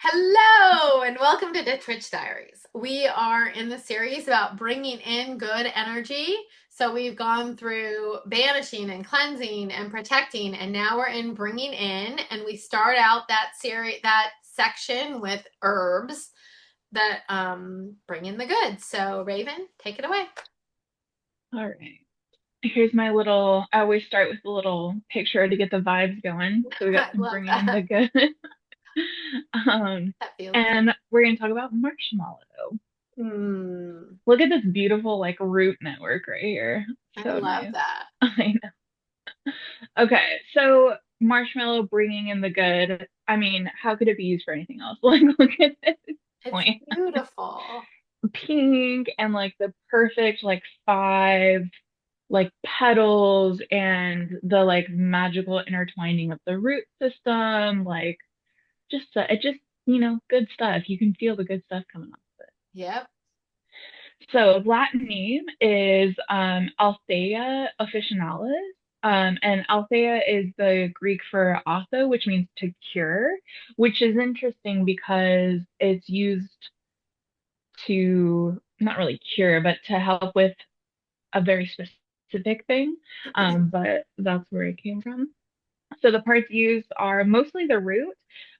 Hello and welcome to Ditch Witch Diaries. We are in the series about bringing in good energy. So we've gone through banishing and cleansing and protecting, and now we're in bringing in. And we start out that section with herbs that bring in the good. So Raven, take it away. All right. Here's my little, I always start with a little picture to get the vibes going. So we got I some love bringing in that. the good. Um, That feels good. and we're going to talk about marshmallow. Hmm, Look at this beautiful like root network right here. I So love nice. that. I know. Okay, so marshmallow bringing in the good. I mean, how could it be used for anything else? Like, look at this It's point. beautiful. Pink and like the perfect like five like petals and the like magical intertwining of the root system, like just it just good stuff. You can feel the good stuff coming off of it. Yep. So Latin name is Althea officinalis. And Althea is the Greek for "atho," which means to cure, which is interesting because it's used to not really cure, but to help with a very specific thing. But that's where it came from. So the parts used are mostly the root.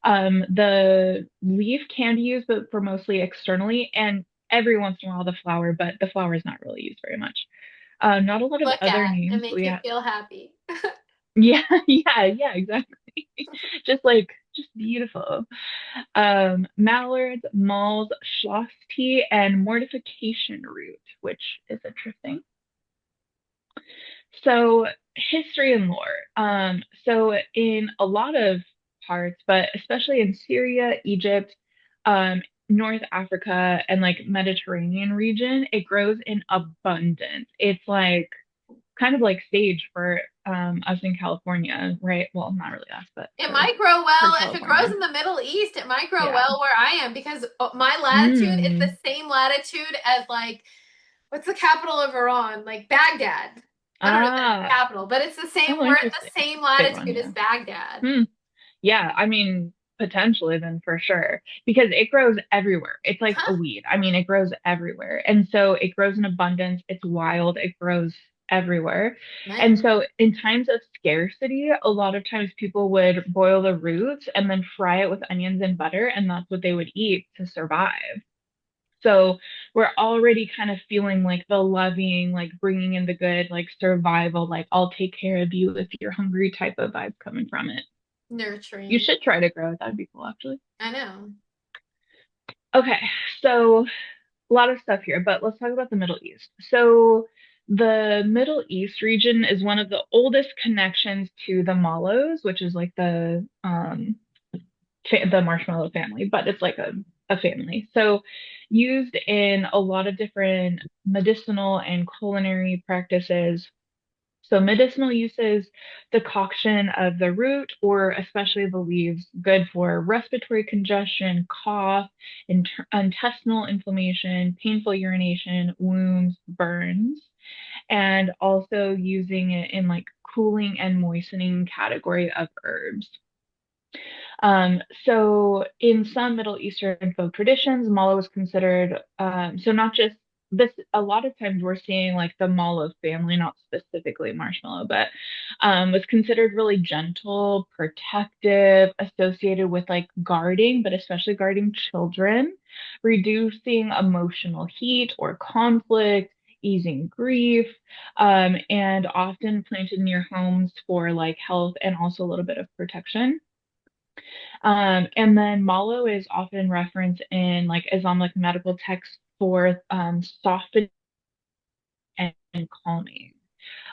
The leaf can be used, but for mostly externally, and every once in a while the flower, but the flower is not really used very much. Not a lot of Look other at and names. make We you have, feel happy. yeah, yeah, exactly. Just beautiful. Mallards, malls, schloss tea, and mortification root, which is interesting. So, history and lore. So in a lot of parts, but especially in Syria, Egypt, North Africa, and like Mediterranean region, it grows in abundance. It's like kind of like sage for us in California, right? Well, not really us, but It might grow for well if it grows California. in the Middle East. It might grow Yeah. well where I am because my latitude is the Mm. same latitude as like what's the capital of Iran? Like Baghdad. I don't know if there's a Ah. capital, but it's the same. Oh, We're at the interesting. same Big one, latitude as yeah. Baghdad. Hmm. Yeah, I mean, potentially then for sure, because it grows everywhere. It's like a Huh? weed. I mean, it grows everywhere. And so it grows in abundance. It's wild. It grows everywhere. Nice. And so in times of scarcity, a lot of times people would boil the roots and then fry it with onions and butter, and that's what they would eat to survive. So we're already kind of feeling like the loving, like bringing in the good, like survival, like I'll take care of you if you're hungry type of vibe coming from it. You Nurturing. should try to grow it. That'd be cool, actually. I know. Okay, so a lot of stuff here, but let's talk about the Middle East. So the Middle East region is one of the oldest connections to the mallows, which is like the marshmallow family, but it's like a family. So used in a lot of different medicinal and culinary practices. So medicinal uses, decoction of the root or especially the leaves, good for respiratory congestion, cough, intestinal inflammation, painful urination, wounds, burns, and also using it in like cooling and moistening category of herbs. So in some Middle Eastern folk traditions, mallow is considered, so not just this, a lot of times we're seeing like the mallow family, not specifically marshmallow, but was considered really gentle, protective, associated with like guarding, but especially guarding children, reducing emotional heat or conflict, easing grief, and often planted near homes for like health and also a little bit of protection. And then mallow is often referenced in like Islamic medical texts for softening and calming,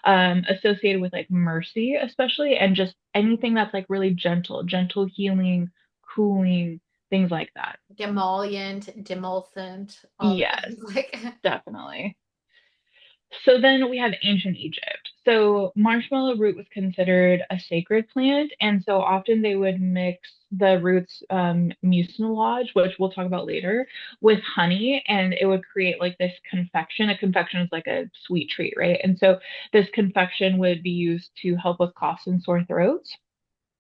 associated with like mercy, especially, and just anything that's like really gentle, gentle healing, cooling, things like that. Demollient, demulcent, all the Yes, things like definitely. So then we have ancient Egypt. So marshmallow root was considered a sacred plant, and so often they would mix the roots mucilage, which we'll talk about later, with honey, and it would create like this confection. A confection is like a sweet treat, right? And so this confection would be used to help with coughs and sore throats.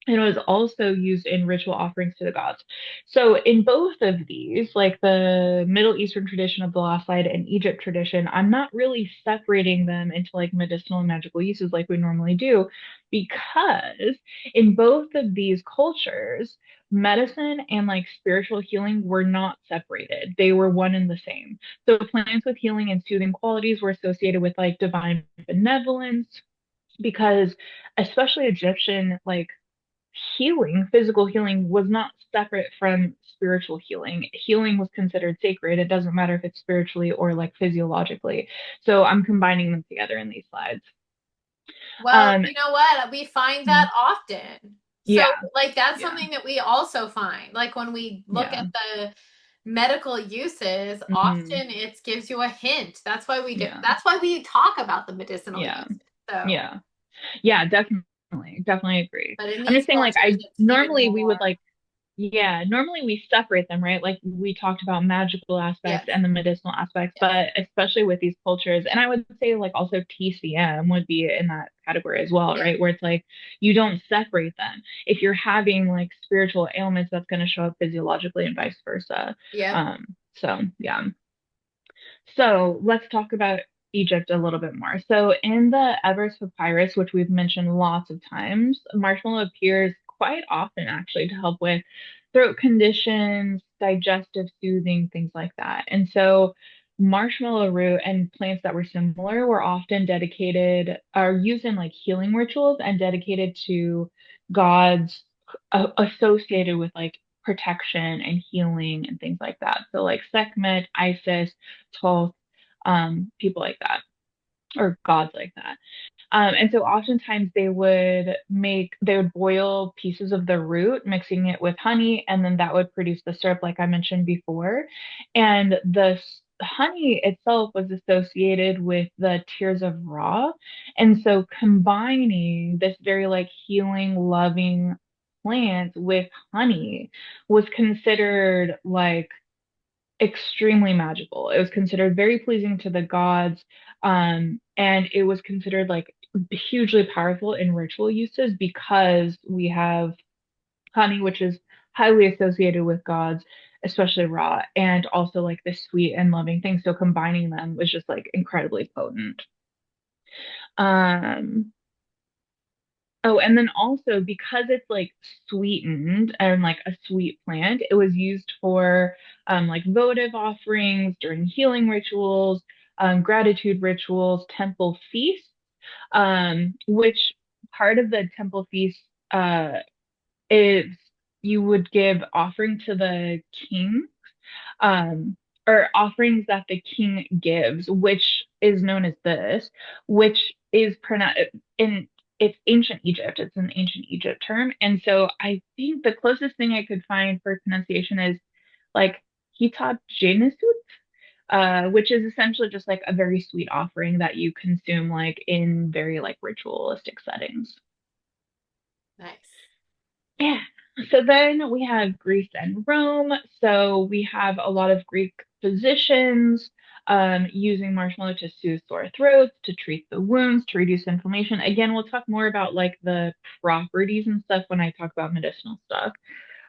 and it was also used in ritual offerings to the gods. So in both of these, like the Middle Eastern tradition of the lost light and Egypt tradition, I'm not really separating them into like medicinal and magical uses like we normally do, because in both of these cultures, medicine and like spiritual healing were not separated. They were one and the same. So plants with healing and soothing qualities were associated with like divine benevolence, because especially Egyptian like healing, physical healing, was not separate from spiritual healing. Healing was considered sacred. It doesn't matter if it's spiritually or like physiologically. So I'm combining them together in these slides. Well, Um, you know what? We find that often. So, yeah, like, that's yeah, something that we also find. Like, when we look at yeah, the medical uses, hmm, often it gives you a hint. That's why we do, yeah, that's why we talk about the medicinal yeah, uses. So, yeah, yeah, definitely agree. but in I'm these just saying, like, cultures, I it's even normally we would more. like, yeah, normally we separate them, right? Like we talked about magical aspects Yes, and the medicinal aspects, yes, but especially with these cultures, and I would say like also TCM would be in that category as well, yes, right? Where it's like you don't separate them. If you're having like spiritual ailments, that's going to show up physiologically and vice versa. yep. So yeah. So let's talk about Egypt a little bit more. So in the Ebers Papyrus, which we've mentioned lots of times, marshmallow appears quite often actually to help with throat conditions, digestive soothing, things like that. And so marshmallow root and plants that were similar were often dedicated, are used in like healing rituals and dedicated to gods associated with like protection and healing and things like that. So like Sekhmet, Isis, Thoth, people like that, or gods like that. And so oftentimes they would boil pieces of the root, mixing it with honey, and then that would produce the syrup, like I mentioned before. And honey itself was associated with the tears of Ra. And so combining this very like healing, loving plant with honey was considered like extremely magical. It was considered very pleasing to the gods, and it was considered like hugely powerful in ritual uses because we have honey, which is highly associated with gods, especially Ra, and also like this sweet and loving thing. So combining them was just like incredibly potent. Um, Oh, and then also because it's like sweetened and like a sweet plant, it was used for like votive offerings during healing rituals, gratitude rituals, temple feasts, which part of the temple feast is you would give offering to the king, um, or offerings that the king gives, which is known as this, which is pronounced in it's ancient Egypt. It's an ancient Egypt term. And so I think the closest thing I could find for pronunciation is like Hitat Genesut, which is essentially just like a very sweet offering that you consume like in very like ritualistic settings. Nice. Yeah. So then we have Greece and Rome. So we have a lot of Greek physicians using marshmallow to soothe sore throats, to treat the wounds, to reduce inflammation. Again, we'll talk more about like the properties and stuff when I talk about medicinal stuff.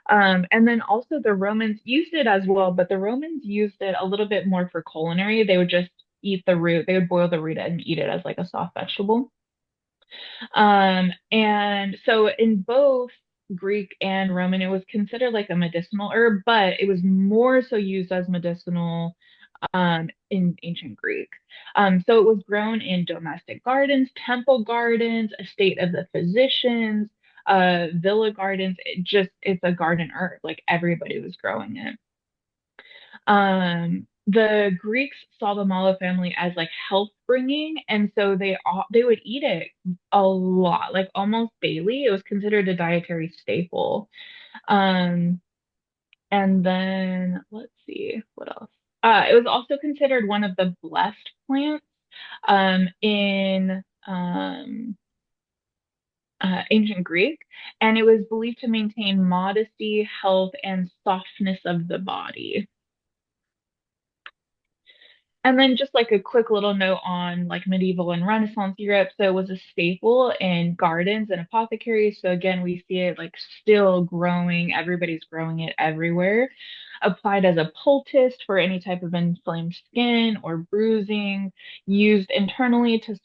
And then also the Romans used it as well, but the Romans used it a little bit more for culinary. They would just eat the root. They would boil the root and eat it as like a soft vegetable. And so in both Greek and Roman, it was considered like a medicinal herb, but it was more so used as medicinal in ancient Greek. So it was grown in domestic gardens, temple gardens, estate of the physicians, villa gardens. It's a garden herb. Like everybody was growing it. The Greeks saw the mallow family as like health bringing, and so they would eat it a lot, like almost daily. It was considered a dietary staple. Um, and then let's see what else. It was also considered one of the blessed plants in ancient Greek, and it was believed to maintain modesty, health, and softness of the body. And then just like a quick little note on like medieval and Renaissance Europe. So it was a staple in gardens and apothecaries. So again, we see it like still growing. Everybody's growing it everywhere. Applied as a poultice for any type of inflamed skin or bruising. Used internally to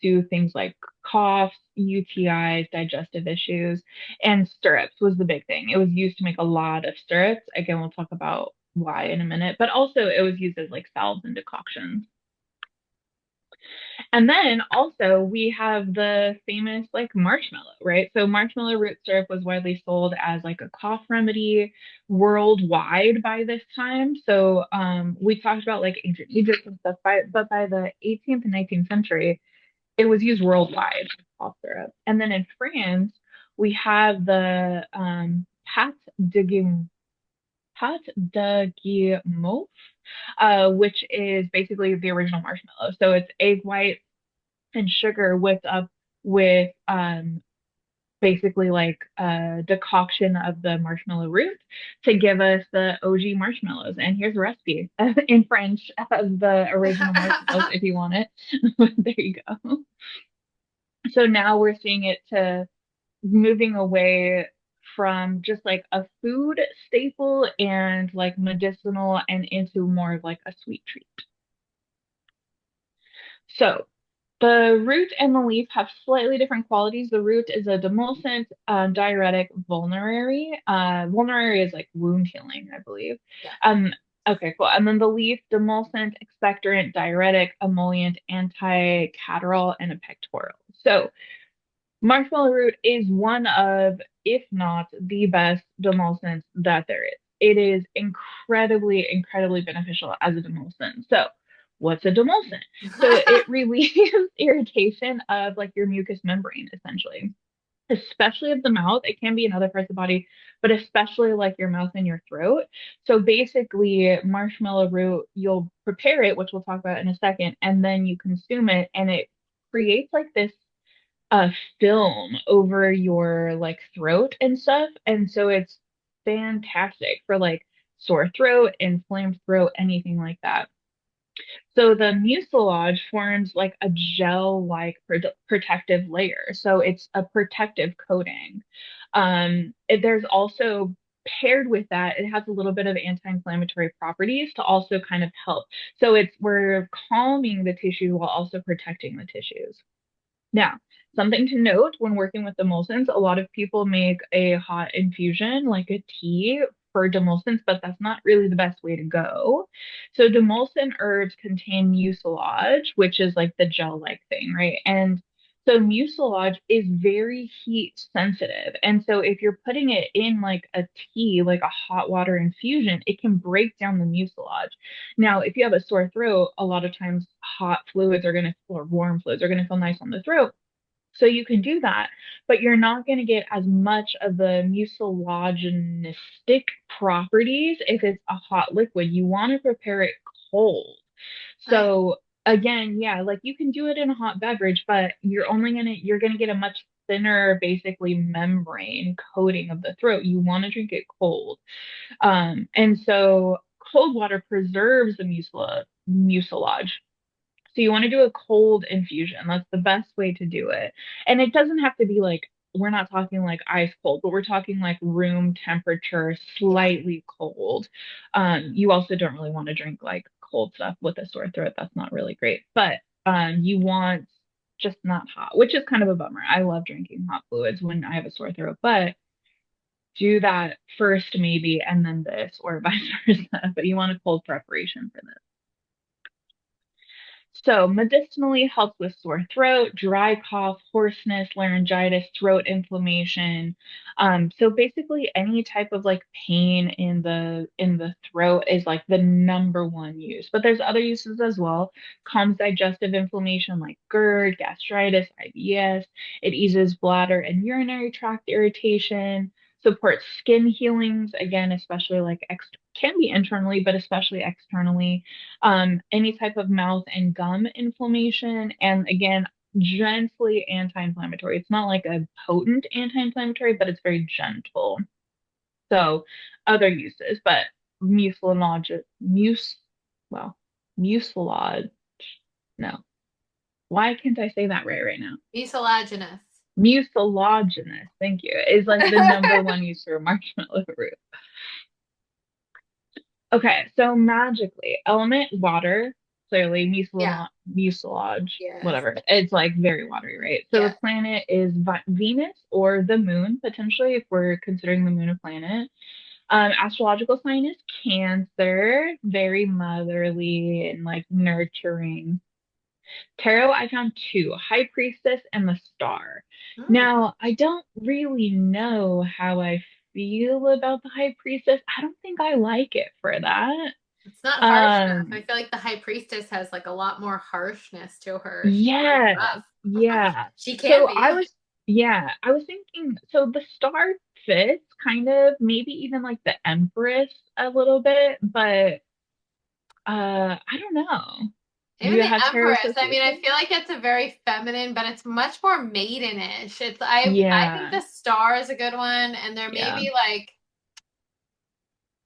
soothe things like coughs, UTIs, digestive issues, and syrups was the big thing. It was used to make a lot of syrups. Again, we'll talk about why in a minute, but also it was used as like salves and decoctions. And then also we have the famous like marshmallow, right? So marshmallow root syrup was widely sold as like a cough remedy worldwide by this time. So we talked about like ancient Egypt and stuff, but by the 18th and 19th century, it was used worldwide, cough syrup. And then in France, we have the Pat de Guillemot, which is basically the original marshmallow. So it's egg white and sugar whipped up with basically like a decoction of the marshmallow root to give us the OG marshmallows. And here's a recipe in French of the original marshmallows if you want it. There you go. So now we're seeing it to moving away from just like a food staple and like medicinal and into more of like a sweet treat. So the root and the leaf have slightly different qualities. The root is a demulcent, diuretic, vulnerary. Vulnerary is like wound healing, I believe. Yeah. Okay, cool. And then the leaf, demulcent, expectorant, diuretic, emollient, anti-catarrhal, and a pectoral. So marshmallow root is one of, if not the best demulcent that there is. It is incredibly, incredibly beneficial as a demulcent. So, what's a demulcent? So, it relieves irritation of like your mucous membrane, essentially, especially of the mouth. It can be in other parts of the body, but especially like your mouth and your throat. So, basically, marshmallow root, you'll prepare it, which we'll talk about in a second, and then you consume it, and it creates like this a film over your like throat and stuff. And so it's fantastic for like sore throat, inflamed throat, anything like that. So the mucilage forms like a gel-like protective layer. So it's a protective coating. There's also paired with that, it has a little bit of anti-inflammatory properties to also kind of help. So it's we're calming the tissue while also protecting the tissues. Now, something to note when working with demulcents, a lot of people make a hot infusion, like a tea for demulcents, but that's not really the best way to go. So demulcent herbs contain mucilage, which is like the gel-like thing, right? And so mucilage is very heat sensitive. And so if you're putting it in like a tea, like a hot water infusion, it can break down the mucilage. Now, if you have a sore throat, a lot of times hot fluids are going to, or warm fluids are going to feel nice on the throat. So you can do that, but you're not going to get as much of the mucilaginistic properties if it's a hot liquid. You want to prepare it cold. Right. So again, yeah, like you can do it in a hot beverage, but you're gonna get a much thinner, basically membrane coating of the throat. You want to drink it cold. And so cold water preserves the mucilage. So you want to do a cold infusion. That's the best way to do it. And it doesn't have to be like, we're not talking like ice cold, but we're talking like room temperature, Yeah. slightly cold. You also don't really want to drink like cold stuff with a sore throat. That's not really great. But you want just not hot, which is kind of a bummer. I love drinking hot fluids when I have a sore throat, but do that first maybe and then this or vice versa. But you want a cold preparation for this. So, medicinally helps with sore throat, dry cough, hoarseness, laryngitis, throat inflammation. So basically any type of like pain in the throat is like the number one use. But there's other uses as well. Calms digestive inflammation like GERD, gastritis, IBS. It eases bladder and urinary tract irritation, supports skin healings, again, especially like can be internally, but especially externally, any type of mouth and gum inflammation, and again, gently anti-inflammatory. It's not like a potent anti-inflammatory, but it's very gentle. So other uses, but mucilage, well, mucilage. No. Why can't I say that right now? Mucilaginous. Mucilaginous, thank you, is like the number one use for marshmallow root. Okay, so magically, element water, clearly Yeah. mucilage, Yes. whatever. It's like very watery, right? So the Yeah. planet is Venus or the moon, potentially, if we're considering the moon a planet. Astrological sign is Cancer, very motherly and like nurturing. Tarot, I found two, High Priestess and the Star. Mm. Now, I don't really know how I feel about the High Priestess. I don't think I like it for that. It's not harsh enough. I Um, feel like the high priestess has like a lot more harshness to her. She's pretty yeah, rough. yeah. She can So be. yeah, I was thinking, so the Star fits kind of, maybe even like the Empress a little bit, but I don't know. Do Even you the have tarot Empress. I mean, I association? feel like it's a very feminine, but it's much more maidenish. I think Yeah, the star is a good one, and there may yeah. be like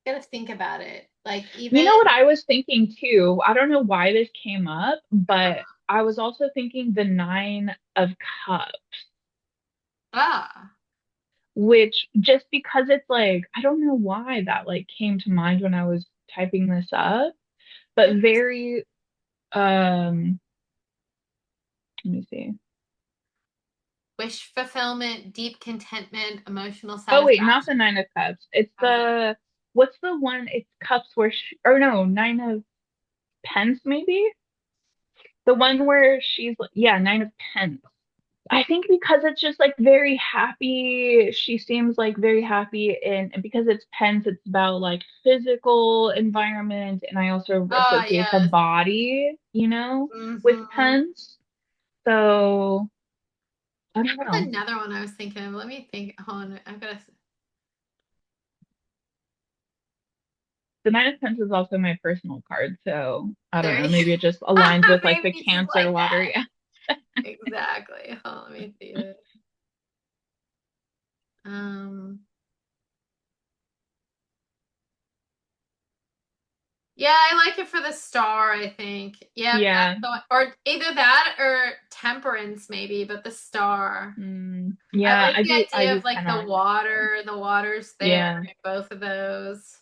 gotta think about it. Like You even know what I was thinking too? I don't know why this came up, but uh, I was also thinking the Nine of Cups, ah, which just because it's like, I don't know why that like came to mind when I was typing this up, but interesting. very, let me see. Wish fulfillment, deep contentment, emotional Oh wait, not the satisfaction. Nine of Cups. It's How's it? what's the one? It's cups where or no, Nine of Pence maybe? The one where she's, yeah, Nine of Pence. I think because it's just like very happy, she seems like very happy, and because it's Pence, it's about like physical environment, and I also Ah, associate the yes. body, with Mm-hmm. Pence. So I don't What's know. another one I was thinking of? Let me think. Hold on. I've got to. The Nine of Pence is also my personal card, so I don't There know. you Maybe it just aligns with like maybe the you just Cancer like water. that. Yeah. Exactly. Hold on, let me see this. Um, yeah, I like it for the star, I think. Yep, that's Yeah. the one. Or either that or temperance, maybe, but the star. I Yeah, like the I idea do of like kind of like that. the water's there Yeah. in both of those.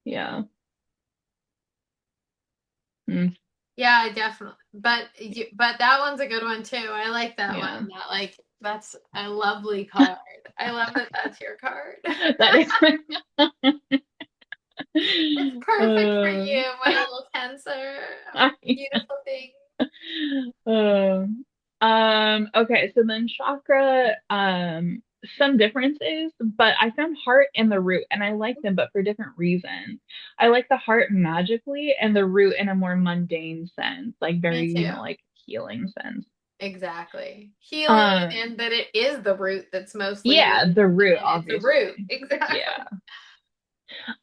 Yeah. Mm, Yeah, I definitely. But that one's a good one too. I like that one. yeah. That's a lovely card. I love that that's your card. That is It's perfect for uh, you, my little cancer. I- Beautiful thing. um, okay, so then chakra, some differences, but I found heart and the root, and I like them, but for different reasons. I like the heart magically and the root in a more mundane sense, like Me very, too. like healing sense. Exactly. Healing Um, and that it is the root that's mostly yeah, healing. the root, It's a root. obviously. Exactly.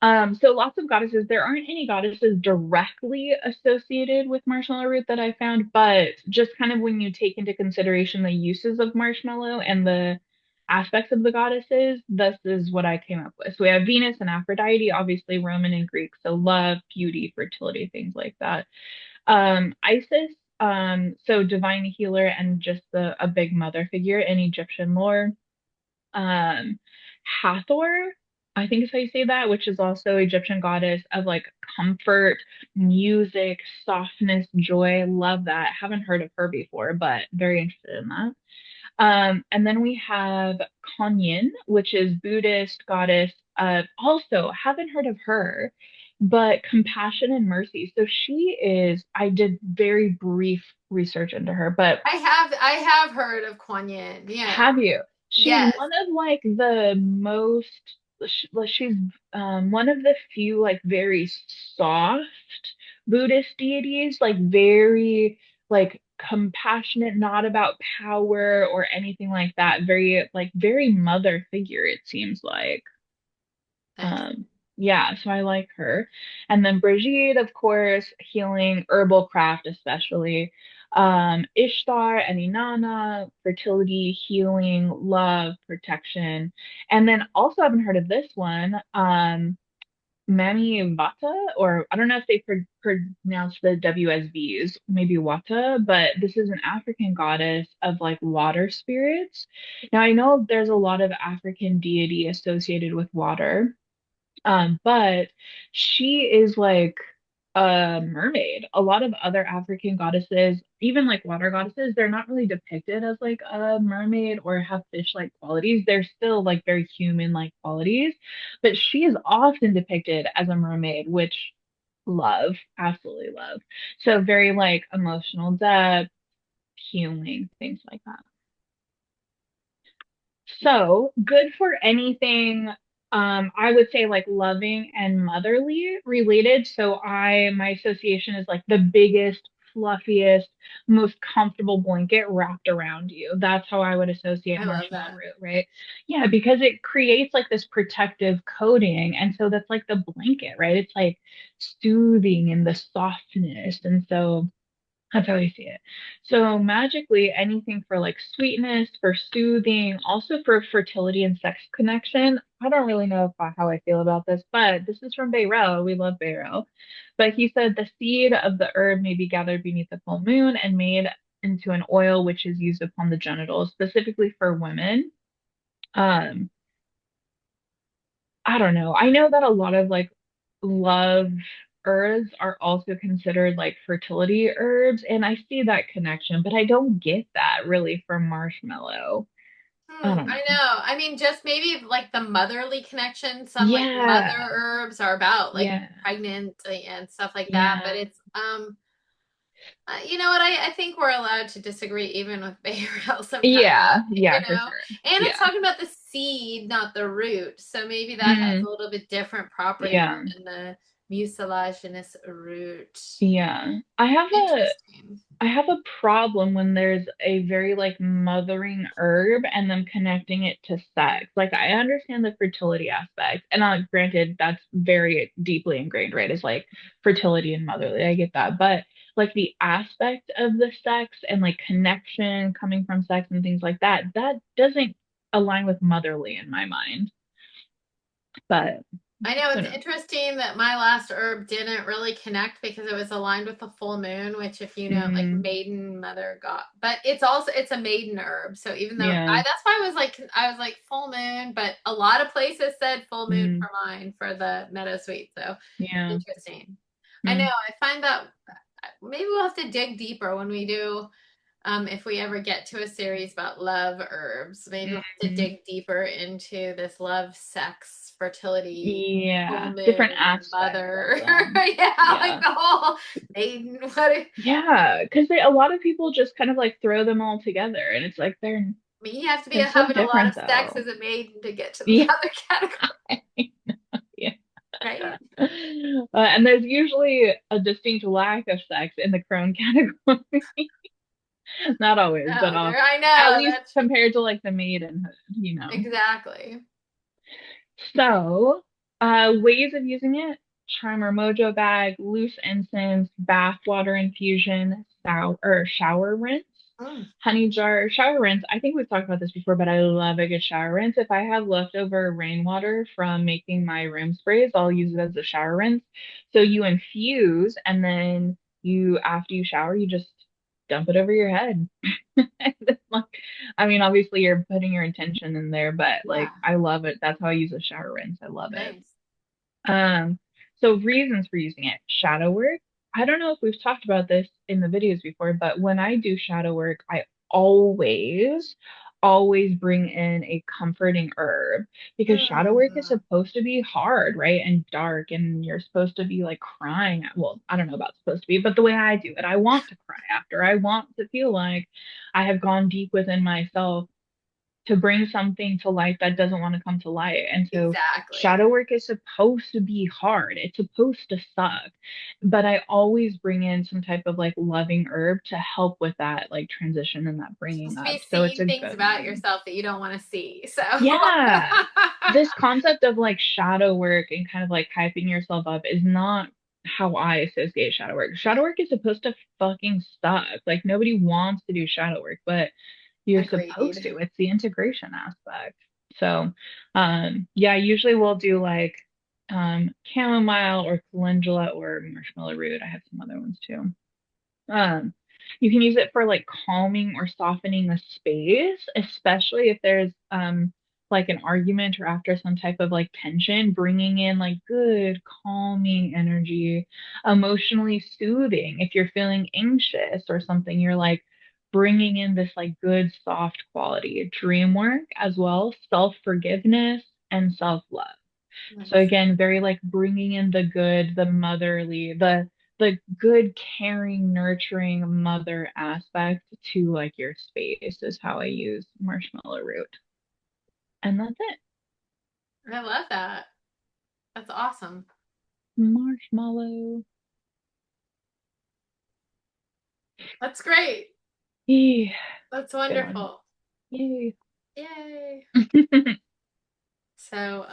Yeah. So lots of goddesses. There aren't any goddesses directly associated with marshmallow root that I found, but just kind of when you take into consideration the uses of marshmallow and the aspects of the goddesses, this is what I came up with. So we have Venus and Aphrodite, obviously Roman and Greek, so love, beauty, fertility, things like that. Isis, so divine healer and just a big mother figure in Egyptian lore. um Hathor, I think is how you say that, which is also Egyptian goddess of like comfort, music, softness, joy. Love that. Haven't heard of her before, but very interested in that. And then we have Kuan, which is Buddhist goddess of, also haven't heard of her, but compassion and mercy. So she is, I did very brief research into her, but I have heard of Kuan Yin. Yeah. have you? She's Yes. one of like the most, she's one of the few like very soft Buddhist deities, like very like compassionate, not about power or anything like that. Very like very mother figure, it seems like. Excellent. Um, yeah, so I like her. And then Brigitte, of course, healing, herbal craft especially. Ishtar and Inanna, fertility, healing, love, protection. And then also I haven't heard of this one. Mami Vata, or I don't know if they pronounce the W as V's, maybe Wata, but this is an African goddess of like water spirits. Now, I know there's a lot of African deity associated with water, but she is like a mermaid. A lot of other African goddesses, even like water goddesses, they're not really depicted as like a mermaid or have fish-like qualities. They're still like very human-like qualities, but she is often depicted as a mermaid, which love, absolutely love. So very like emotional depth, healing, things like that. So good for anything, I would say like loving and motherly related. So my association is like the biggest, fluffiest, most comfortable blanket wrapped around you. That's how I would associate I love marshmallow that. root, right? Yeah, because it creates like this protective coating. And so that's like the blanket, right? It's like soothing and the softness. And so that's how I see it. So magically, anything for like sweetness, for soothing, also for fertility and sex connection. I don't really know how I feel about this, but this is from Bayro. We love Bayro. But he said the seed of the herb may be gathered beneath the full moon and made into an oil which is used upon the genitals, specifically for women. Um, I don't know. I know that a lot of like love herbs are also considered like fertility herbs, and I see that connection, but I don't get that really from marshmallow. I don't I know. know. I mean, just maybe like the motherly connection. Some like mother Yeah, herbs are about like yeah, pregnant and stuff like that. But yeah, it's you know what? I think we're allowed to disagree even with Behavioral sometimes. yeah, You yeah, for know, sure. and it's Yeah. talking about the seed, not the root. So maybe that has a Mm, little bit different properties yeah. than the mucilaginous root. Yeah. Interesting. I have a problem when there's a very like mothering herb and them connecting it to sex. Like I understand the fertility aspect, and granted that's very deeply ingrained, right? It's like fertility and motherly. I get that, but like the aspect of the sex and like connection coming from sex and things like that, that doesn't align with motherly in my mind. But I know who it's knows? interesting that my last herb didn't really connect because it was aligned with the full moon, which if you know, like Mm, maiden mother got, but it's a maiden herb. So even though yeah. that's why I was like full moon, but a lot of places said full moon Mm, for mine for the meadow sweet. So yeah. interesting. I know Mm, I find that maybe we'll have to dig deeper when we do if we ever get to a series about love herbs, maybe we'll have to mm. dig deeper into this love, sex, fertility, full Yeah, different moon, aspects of mother. them. Yeah, like Yeah. the whole maiden. Yeah, because a lot of people just kind of like throw them all together, and it's like I mean, you have to be they're so having a lot of different sex though. as a maiden to get to the Yeah. other category, Yeah. right? And there's usually a distinct lack of sex in the crone category. Not always, but Oh, there, often. I At know. least That's compared to like the maidenhood. exactly. So, ways of using it: Charmer Mojo bag, loose incense, bath water infusion, shower rinse, Mm. honey jar, shower rinse. I think we've talked about this before, but I love a good shower rinse. If I have leftover rainwater from making my room sprays, I'll use it as a shower rinse. So you infuse, and then after you shower, you just dump it over your head. And it's like, I mean, obviously you're putting your intention in there, but Yeah, like I love it. That's how I use a shower rinse. I love it. nice. Um, so reasons for using it: shadow work. I don't know if we've talked about this in the videos before, but when I do shadow work, I always, always bring in a comforting herb because shadow work is Mm. supposed to be hard, right? And dark, and you're supposed to be like crying. Well, I don't know about supposed to be, but the way I do it, I want to cry after. I want to feel like I have gone deep within myself to bring something to light that doesn't want to come to light. And so Exactly. shadow work is supposed to be hard. It's supposed to suck. But I always bring in some type of like loving herb to help with that like transition and that bringing Supposed to be up. So it's seeing a things good about one. yourself that you don't want to see. So Yeah. This concept of like shadow work and kind of like hyping yourself up is not how I associate shadow work. Shadow work is supposed to fucking suck. Like nobody wants to do shadow work, but you're supposed agreed. to. It's the integration aspect. So, yeah, usually we'll do like chamomile or calendula or marshmallow root. I have some other ones too. Um, you can use it for like calming or softening the space, especially if there's like an argument or after some type of like tension, bringing in like good calming energy, emotionally soothing. If you're feeling anxious or something, you're like bringing in this like good soft quality, dream work as well, self-forgiveness and self-love. So Nice. again, very like bringing in the good, the motherly, the good, caring, nurturing mother aspect to like your space is how I use marshmallow root. And that's it. I love that. That's awesome. Marshmallow. That's great. Yay. That's Good one. wonderful. Yay. Yay. So,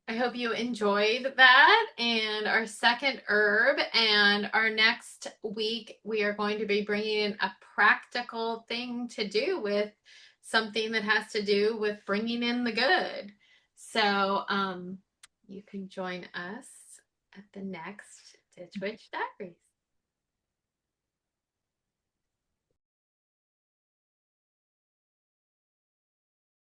I hope you enjoyed that and our second herb. And our next week, we are going to be bringing in a practical thing to do with something that has to do with bringing in the good. So, you can join us at the next Ditch Witch Diaries.